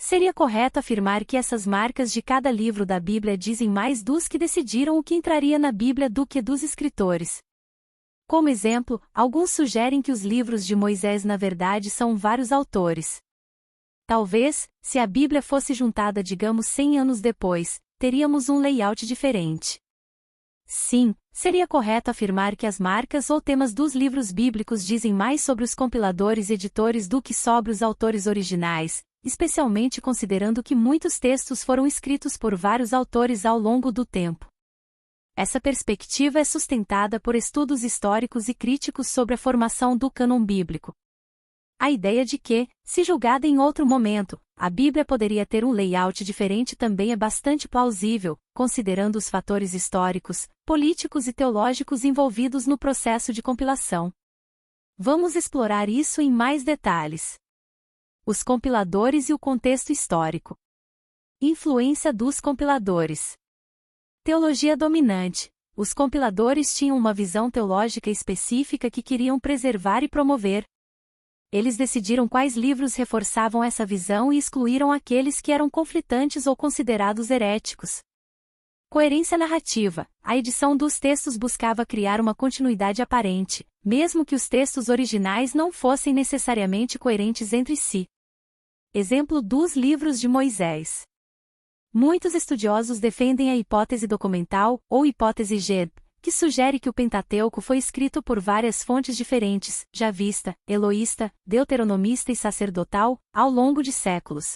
Seria correto afirmar que essas marcas de cada livro da Bíblia dizem mais dos que decidiram o que entraria na Bíblia do que dos escritores. Como exemplo, alguns sugerem que os livros de Moisés na verdade são vários autores. Talvez, se a Bíblia fosse juntada digamos 100 anos depois, teríamos um layout diferente. Sim, seria correto afirmar que as marcas ou temas dos livros bíblicos dizem mais sobre os compiladores e editores do que sobre os autores originais, especialmente considerando que muitos textos foram escritos por vários autores ao longo do tempo. Essa perspectiva é sustentada por estudos históricos e críticos sobre a formação do cânon bíblico. A ideia de que, se julgada em outro momento, a Bíblia poderia ter um layout diferente também é bastante plausível, considerando os fatores históricos, políticos e teológicos envolvidos no processo de compilação. Vamos explorar isso em mais detalhes. Os compiladores e o contexto histórico. Influência dos compiladores. Teologia dominante. Os compiladores tinham uma visão teológica específica que queriam preservar e promover. Eles decidiram quais livros reforçavam essa visão e excluíram aqueles que eram conflitantes ou considerados heréticos. Coerência narrativa. A edição dos textos buscava criar uma continuidade aparente, mesmo que os textos originais não fossem necessariamente coerentes entre si. Exemplo dos livros de Moisés. Muitos estudiosos defendem a hipótese documental, ou hipótese GED, que sugere que o Pentateuco foi escrito por várias fontes diferentes, javista, eloísta, deuteronomista e sacerdotal, ao longo de séculos.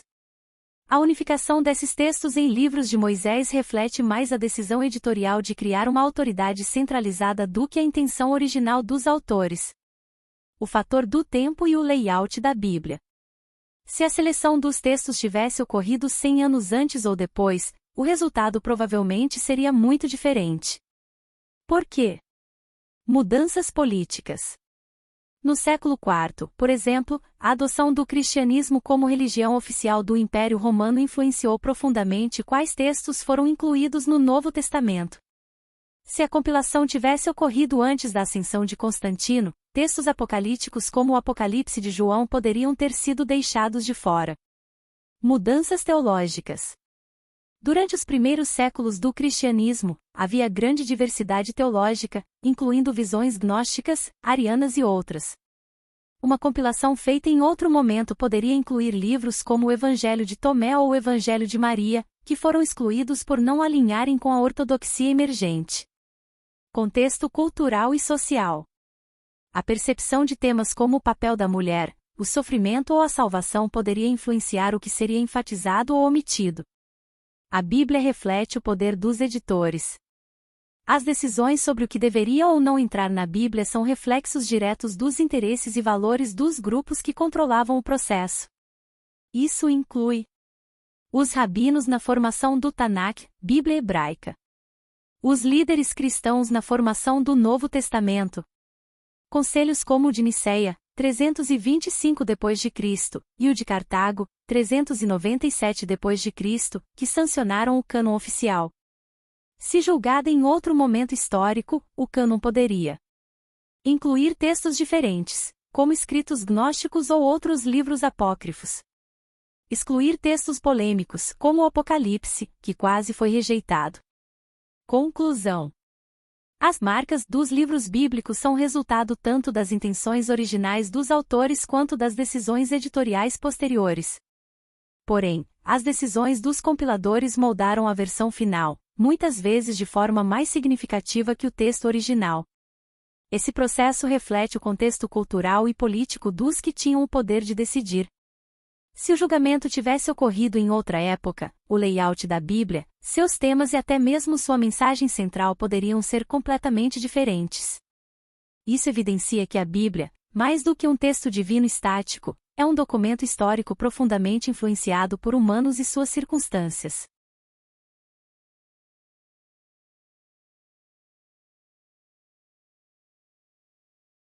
A unificação desses textos em livros de Moisés reflete mais a decisão editorial de criar uma autoridade centralizada do que a intenção original dos autores. O fator do tempo e o layout da Bíblia. Se a seleção dos textos tivesse ocorrido 100 anos antes ou depois, o resultado provavelmente seria muito diferente. Por quê? Mudanças políticas. No século IV, por exemplo, a adoção do cristianismo como religião oficial do Império Romano influenciou profundamente quais textos foram incluídos no Novo Testamento. Se a compilação tivesse ocorrido antes da ascensão de Constantino, textos apocalípticos como o Apocalipse de João poderiam ter sido deixados de fora. Mudanças teológicas. Durante os primeiros séculos do cristianismo, havia grande diversidade teológica, incluindo visões gnósticas, arianas e outras. Uma compilação feita em outro momento poderia incluir livros como o Evangelho de Tomé ou o Evangelho de Maria, que foram excluídos por não alinharem com a ortodoxia emergente. Contexto cultural e social. A percepção de temas como o papel da mulher, o sofrimento ou a salvação poderia influenciar o que seria enfatizado ou omitido. A Bíblia reflete o poder dos editores. As decisões sobre o que deveria ou não entrar na Bíblia são reflexos diretos dos interesses e valores dos grupos que controlavam o processo. Isso inclui os rabinos na formação do Tanakh, Bíblia hebraica. Os líderes cristãos na formação do Novo Testamento. Conselhos como o de Niceia, 325 d.C., e o de Cartago, 397 d.C., que sancionaram o cânon oficial. Se julgada em outro momento histórico, o cânon poderia incluir textos diferentes, como escritos gnósticos ou outros livros apócrifos. Excluir textos polêmicos, como o Apocalipse, que quase foi rejeitado. Conclusão. As marcas dos livros bíblicos são resultado tanto das intenções originais dos autores quanto das decisões editoriais posteriores. Porém, as decisões dos compiladores moldaram a versão final, muitas vezes de forma mais significativa que o texto original. Esse processo reflete o contexto cultural e político dos que tinham o poder de decidir. Se o julgamento tivesse ocorrido em outra época, o layout da Bíblia, seus temas e até mesmo sua mensagem central poderiam ser completamente diferentes. Isso evidencia que a Bíblia, mais do que um texto divino estático, é um documento histórico profundamente influenciado por humanos e suas circunstâncias.